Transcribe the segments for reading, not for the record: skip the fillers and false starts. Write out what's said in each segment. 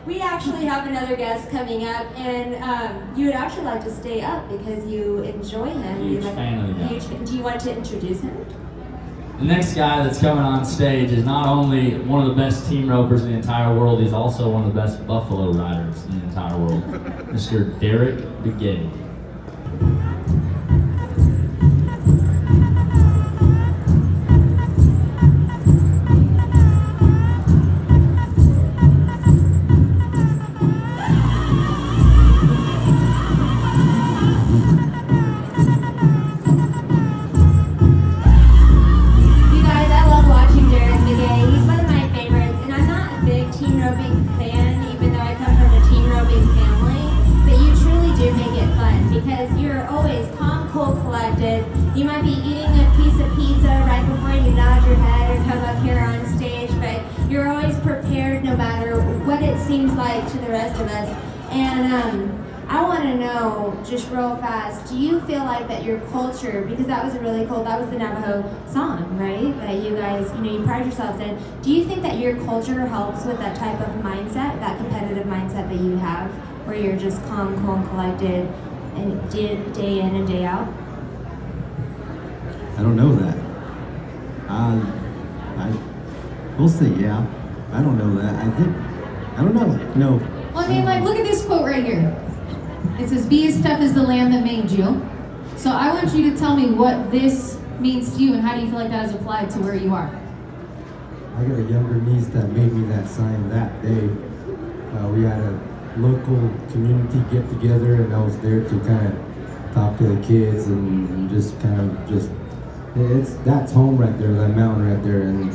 we actually have another guest coming up, and you would actually like to stay up because you enjoy him. Huge fan of the guy. Do you want to introduce him? The next guy that's coming on stage is not only one of the best team ropers in the entire world, he's also one of the best buffalo riders in the entire world. Mr. Derrick Begay. You might be eating a piece of pizza right before you nod your head or come up here on stage, but you're always prepared no matter what it seems like to the rest of us. And I want to know, just real fast, do you feel like that your culture, because that was a really cool, that was the Navajo song, right? That you guys, you pride yourselves in. Do you think that your culture helps with that type of mindset, that competitive mindset that you have, where you're just calm, cool, and collected, and day in and day out? I don't know that. We'll see, yeah. I don't know that. I don't know. No. Well, I mean, like, look at this quote right here. It says, "Be as tough as the land that made you." So I want you to tell me what this means to you and how do you feel like that is applied to where you are? I got a younger niece that made me that sign that day. We had a local community get together and I was there to kind of talk to the kids and just kind of that's home right there, that mountain right there. And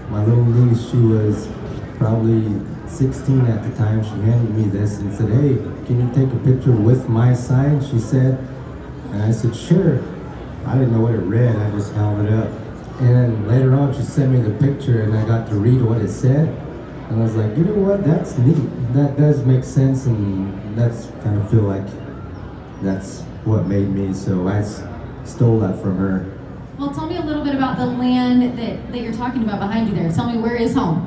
my little niece, she was probably 16 at the time. She handed me this and said, "Hey, can you take a picture with my sign?" she said. And I said, "Sure." I didn't know what it read, I just held it up. And then later on she sent me the picture and I got to read what it said. And I was like, you know what, that's neat. That does make sense, and that's kind of feel like that's what made me, so I stole that from her. Well, tell me a little bit about the land that you're talking about behind you there. Tell me, where is home?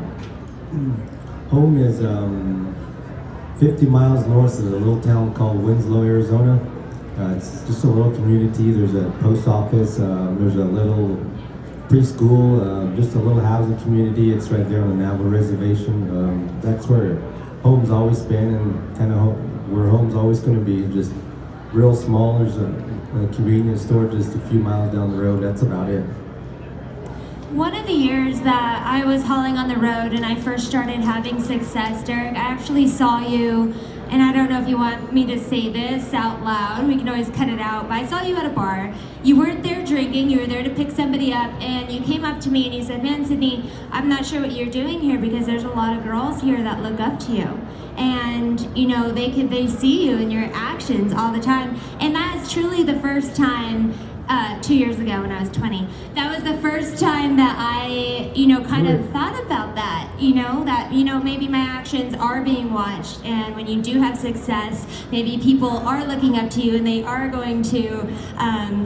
Home is 50 miles north of a little town called Winslow, Arizona. It's just a little community. There's a post office, there's a little preschool, just a little housing community. It's right there on the Navajo reservation. That's where home's always been, and kind of where home's always going to be. Just real small. There's a convenience store just a few miles down the road. That's about it. One of the years that I was hauling on the road and I first started having success, Derrick, I actually saw you, and I don't know if you want me to say this out loud, we can always cut it out, but I saw you at a bar. You weren't there drinking, you were there to pick somebody up, and you came up to me and you said, "Man, Sydney, I'm not sure what you're doing here because there's a lot of girls here that look up to you." And they see you in your actions all the time. And that is truly the first time 2 years ago when I was 20. That was the first time that I, kind of thought about that, maybe my actions are being watched, and when you do have success, maybe people are looking up to you and they are going to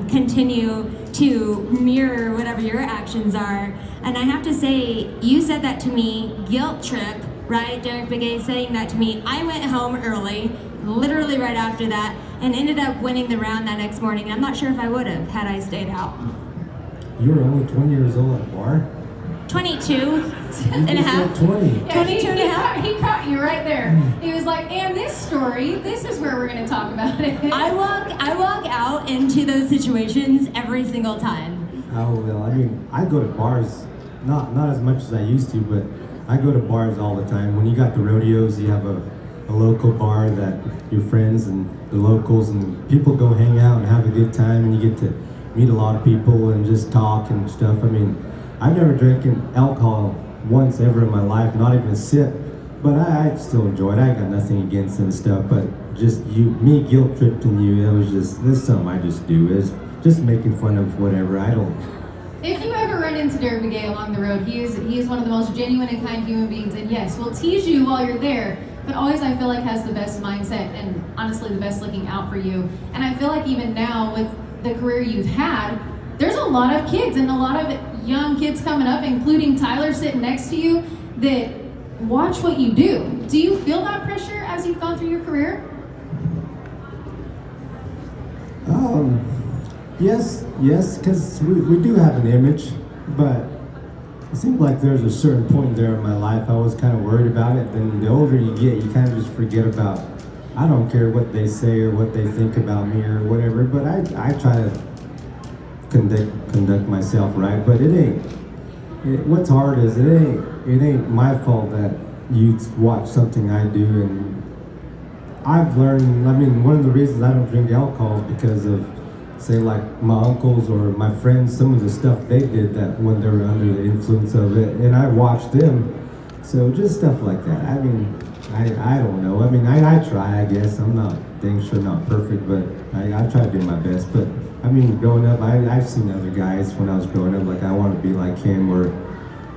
continue to mirror whatever your actions are. And I have to say, you said that to me, guilt trip, right? Derrick Begay saying that to me. I went home early, literally right after that, and ended up winning the round that next morning. I'm not sure if I would have had I stayed out. You were only 20 years old at a bar? 22 and a half. 20. Yeah, 22 and a half. He caught you right there. He was like, "And this story, this is where we're going to talk about it." I walk out into those situations every single time. Oh, well, I mean, I go to bars, not as much as I used to, but I go to bars all the time. When you got the rodeos, you have a local bar that your friends and the locals and people go hang out and have a good time, and you get to meet a lot of people and just talk and stuff. I mean, I've never drank alcohol once ever in my life, not even a sip, but I still enjoy it. I got nothing against it and stuff, but just me guilt tripping you, that's something I just do, is just making fun of whatever. If you ever run into Derrick Begay along the road, he is one of the most genuine and kind human beings, and yes, will tease you while you're there, but always I feel like has the best mindset and honestly the best looking out for you. And I feel like even now with the career you've had, there's a lot of kids and a lot of young kids coming up, including Tyler sitting next to you, that watch what you do. Do you feel that pressure as you've gone through your career? Yes, because we do have an image, but it seemed like there's a certain point there in my life I was kind of worried about it. Then the older you get, you kind of just forget about, I don't care what they say or what they think about me or whatever, but I try to conduct myself right. But what's hard is it ain't my fault that you watch something I do, and I've learned, one of the reasons I don't drink alcohol is because of, say, like my uncles or my friends, some of the stuff they did that when they were under the influence of it, and I watched them. So just stuff like that. I don't know. I try, I guess. I'm not dang sure not perfect, but I try to do my best. But growing up, I've seen other guys when I was growing up, like I want to be like him or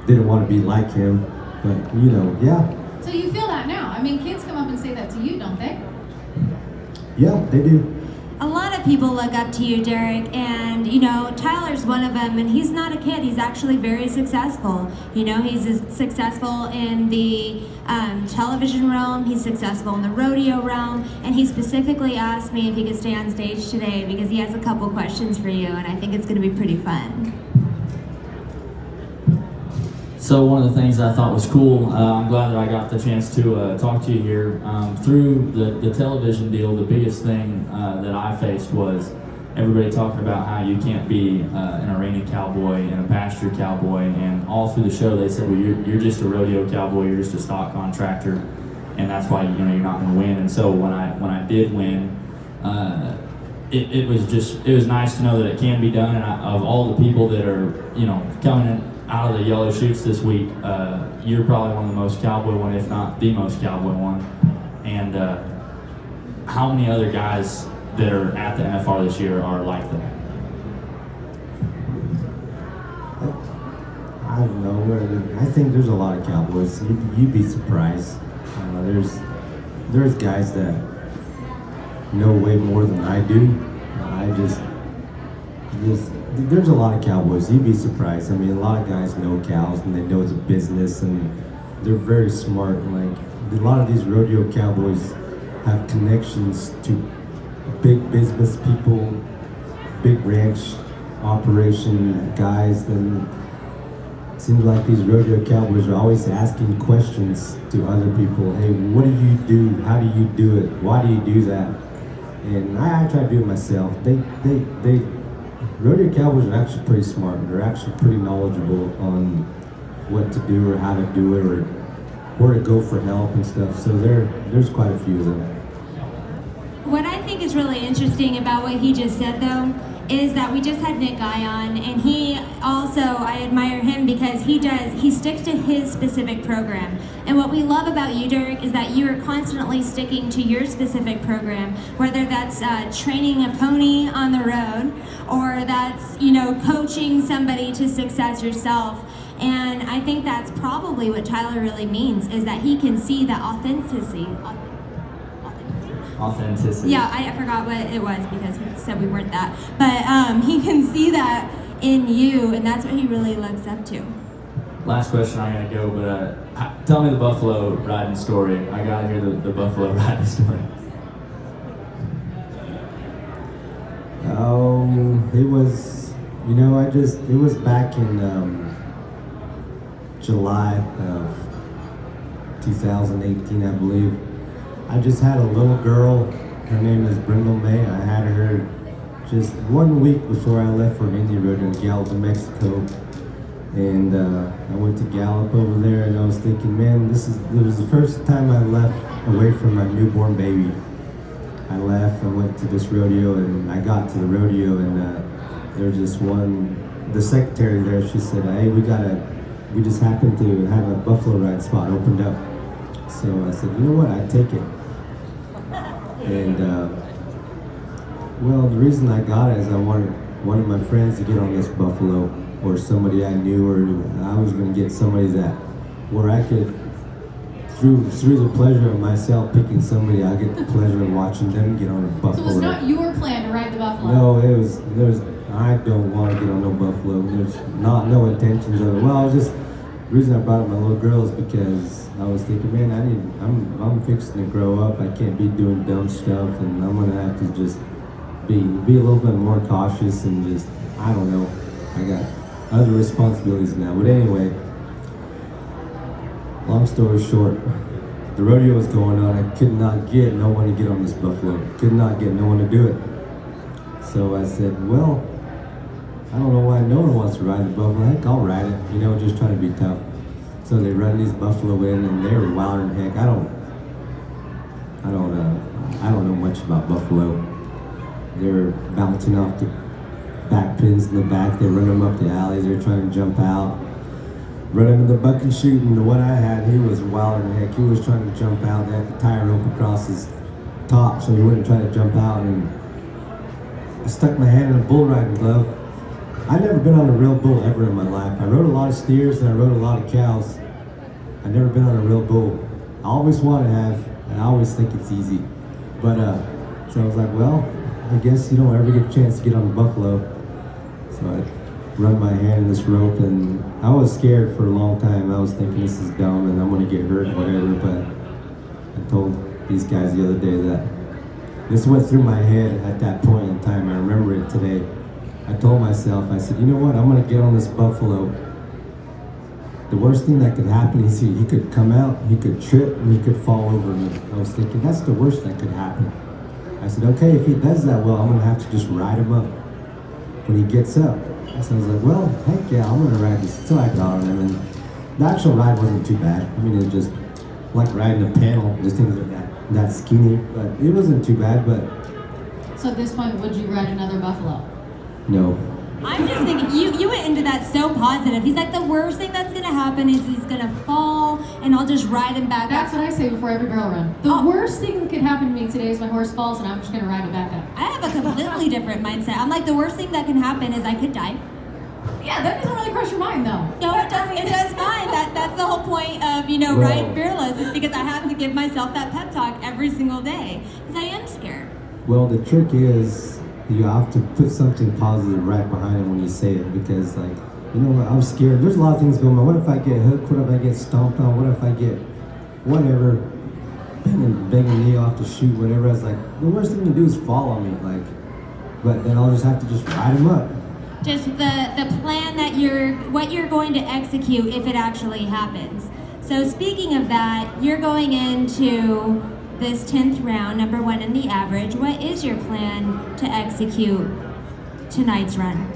didn't want to be like him. But yeah. So you feel that now? Kids come up and say that to you, don't they? Yeah, they do. A lot of people look up to you, Derrick, and Tyler's one of them, and he's not a kid. He's actually very successful. He's successful in the television realm, he's successful in the rodeo realm, and he specifically asked me if he could stay on stage today because he has a couple questions for you, and I think it's going to be pretty fun. So one of the things I thought was cool, I'm glad that I got the chance to talk to you here. Through the television deal, the biggest thing that I faced was everybody talking about how you can't be an arena cowboy and a pasture cowboy, and all through the show they said, well, you're just a rodeo cowboy, you're just a stock contractor, and that's why you're not going to win. And so when I did win, it was nice to know that it can be done. And of all the people that are coming in out of the yellow chutes this week, you're probably one of the most cowboy one, if not the most cowboy one. And how many other guys that are at the NFR this year are like that? I don't know. I think there's a lot of cowboys. You'd be surprised. There's guys that know way more than I do. There's a lot of cowboys. You'd be surprised. A lot of guys know cows and they know it's a business and they're very smart. Like a lot of these rodeo cowboys have connections to big business people, big ranch operation guys, and it seems like these rodeo cowboys are always asking questions to other people. Hey, what do you do? How do you do it? Why do you do that? And I try to do it myself. Rodeo cowboys are actually pretty smart. They're actually pretty knowledgeable on what to do or how to do it or where to go for help and stuff. So there's quite a few of them. What I think is really interesting about what he just said, though, is that we just had Nick Guy on, and he also, I admire him because he sticks to his specific program. And what we love about you, Derrick, is that you are constantly sticking to your specific program, whether that's training a pony on the road, or that's, coaching somebody to success yourself. And I think that's probably what Tyler really means, is that he can see that authenticity. Yeah, I forgot what it was because he said we weren't that. But he can see that in you, and that's what he really looks up to. Last question, I gotta go, but tell me the buffalo riding story. I gotta hear the buffalo riding story. Oh, it was, it was back in July of 2018, I believe. I just had a little girl, her name is Brindle May. I had her just 1 week before I left for Indian Road in Gallup, New Mexico. And I went to Gallup over there and I was thinking, man, it was the first time I left away from my newborn baby. I left, I went to this rodeo and I got to the rodeo and there was this the secretary there, she said, hey, we just happened to have a buffalo ride spot opened up. So I said, you know what, I'd take it. And the reason I got it is I wanted one of my friends to get on this buffalo, or somebody I knew, or I was going to get somebody where I could, through the pleasure of myself picking somebody, I get the pleasure of watching them get on a buffalo. So it was not your plan to ride the buffalo? No, I don't want to get on no buffalo. There's no intentions of it. Well, The reason I brought up my little girl is because I was thinking, man, I'm fixing to grow up. I can't be doing dumb stuff, and I'm gonna have to just be a little bit more cautious and just, I don't know. I got other responsibilities now. But anyway, long story short, the rodeo was going on. I could not get no one to get on this buffalo. Could not get no one to do it. So I said, well, I don't know why no one wants to ride the buffalo. Heck, I'll ride it. You know, just trying to be tough. So they run these buffalo in, and they were wilder than heck. I don't know much about buffalo. They're bouncing off the back pins in the back. They run them up the alleys. They're trying to jump out. Run him in the buck and shoot. And the one I had, he was wilder than heck. He was trying to jump out. They had to tie a rope across his top so he wouldn't try to jump out. And I stuck my hand in a bull riding glove. I've never been on a real bull ever in my life. I rode a lot of steers and I rode a lot of cows. I've never been on a real bull. I always want to have, and I always think it's easy. But, so I was like, well, I guess you don't ever get a chance to get on the buffalo. So I run my hand in this rope, and I was scared for a long time. I was thinking this is dumb and I'm gonna get hurt or whatever, but I told these guys the other day that this went through my head at that point in time. I remember it today. I told myself, I said, you know what, I'm gonna get on this buffalo. The worst thing that could happen is he could come out, he could trip, and he could fall over me. I was thinking, that's the worst that could happen. I said, okay, if he does that well, I'm gonna have to just ride him up when he gets up. So I was like, well, heck yeah, I'm gonna ride this. So I got on him, and the actual ride wasn't too bad. I mean, it was just like riding a panel, just things like that skinny, but it wasn't too bad, but. So at this point, would you ride another buffalo? No. I'm just thinking, you went into that so positive. He's like, the worst thing that's gonna happen is he's gonna fall, and I'll just ride him back That's up. what I say before every barrel run. The worst thing that could happen to me today is my horse falls, and I'm just gonna ride it back up. I have a completely different mindset. I'm like, the worst thing that can happen is I could die. Yeah, that doesn't really crush your mind, though. No, it doesn't. It does fine. That's the whole point of, Well- Ride Fearless, is because I have to give myself that pep talk every single day, because I am scared. Well, the trick is you have to put something positive right behind it when you say it, because like, you know what, I'm scared. There's a lot of things going on. What if I get hooked? What if I get stomped on? What if I get whatever, banging knee off the chute, whatever. I was like, the worst thing you can do is fall on me, like, but then I'll just have to just ride him up. Just the plan that what you're going to execute if it actually happens. So speaking of that, you're going into this 10th round, number 1 in the average. What is your plan to execute tonight's run?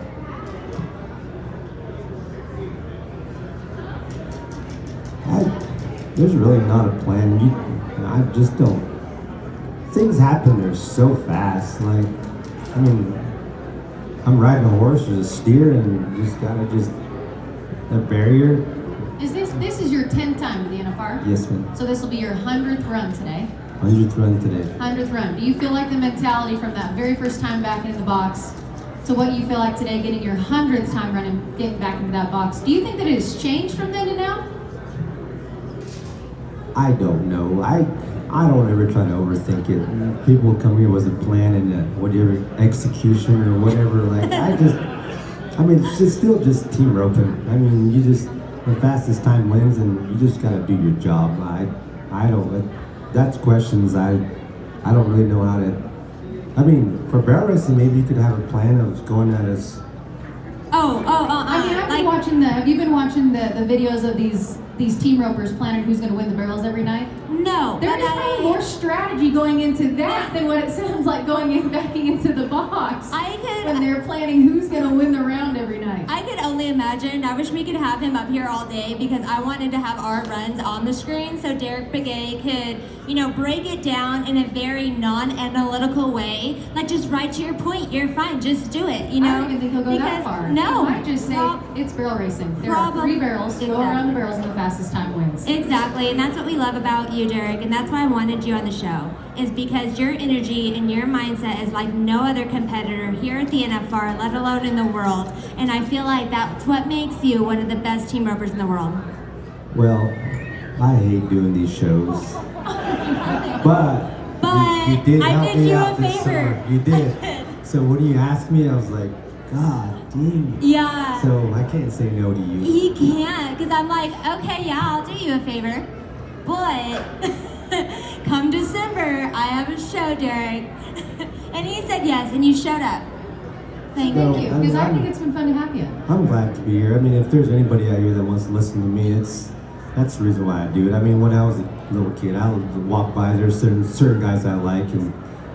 There's really not a plan. I just don't. Things happen there so fast. Like, I mean, I'm riding a horse, there's a steer, and you just gotta a barrier. This is your 10th time with the NFR? Yes, ma'am. So this will be your 100th run today. 100th run today. 100th run. Do you feel like the mentality from that very first time back in the box to what you feel like today, getting your 100th time running, getting back into that box, do you think that it has changed from then to now? I don't know. I don't ever try to overthink it. People come here with a plan and whatever execution or whatever. Like it's still just team roping. I mean, the fastest time wins, and you just gotta do your job. I don't. That's questions I don't really know how to. I mean, for barrel racing, maybe you could have a plan of going at us. I mean, have you been watching the videos of these team ropers planning who's going to win the barrels every night? No. There is probably more strategy going into that than what it sounds like backing into the box. When they're planning who's going to win the round every night. I could only imagine. I wish we could have him up here all day, because I wanted to have our runs on the screen so Derrick Begay could, break it down in a very non-analytical way. Like, just right to your point, you're fine, just do it, I don't even think he'll go that far. No. He might just say, it's barrel racing. There are 3 barrels, go around the barrels, and the fastest time wins. Exactly, and that's what we love about you, Derrick, and that's why I wanted you on the show, is because your energy and your mindset is like no other competitor here at the NFR, let alone in the world, and I feel like that's what makes you one of the best team ropers in the world. Well, I hate doing these shows, but you did help me out this summer. You did. So when you asked me, I was like, God dang it. Yeah. So I can't say no to you. He can't, because I'm like, okay, yeah, I'll do you a favor. But come December, I have a show, Derrick. And he said yes, and you showed up. Thank No. you. Thank you, because I think it's been fun to have you. I'm glad to be here. I mean, if there's anybody out here that wants to listen to me, that's the reason why I do it. I mean, when I was a little kid, I would walk by. There's certain guys I like, and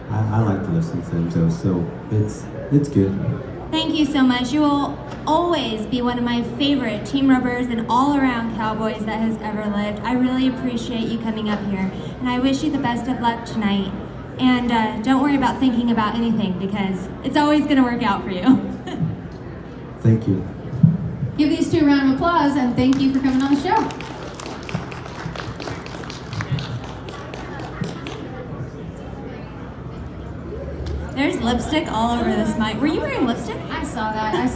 I like to listen to them too. So it's good. Thank you so much. You will always be one of my favorite team ropers and all-around Cowboys that has ever lived. I really appreciate you coming up here, and I wish you the best of luck tonight. And don't worry about thinking about anything, because it's always going to work out for you. Thank you. Give these two a round of applause, and thank you for coming on the show. There's lipstick all over this mic. Were you wearing lipstick? I saw that.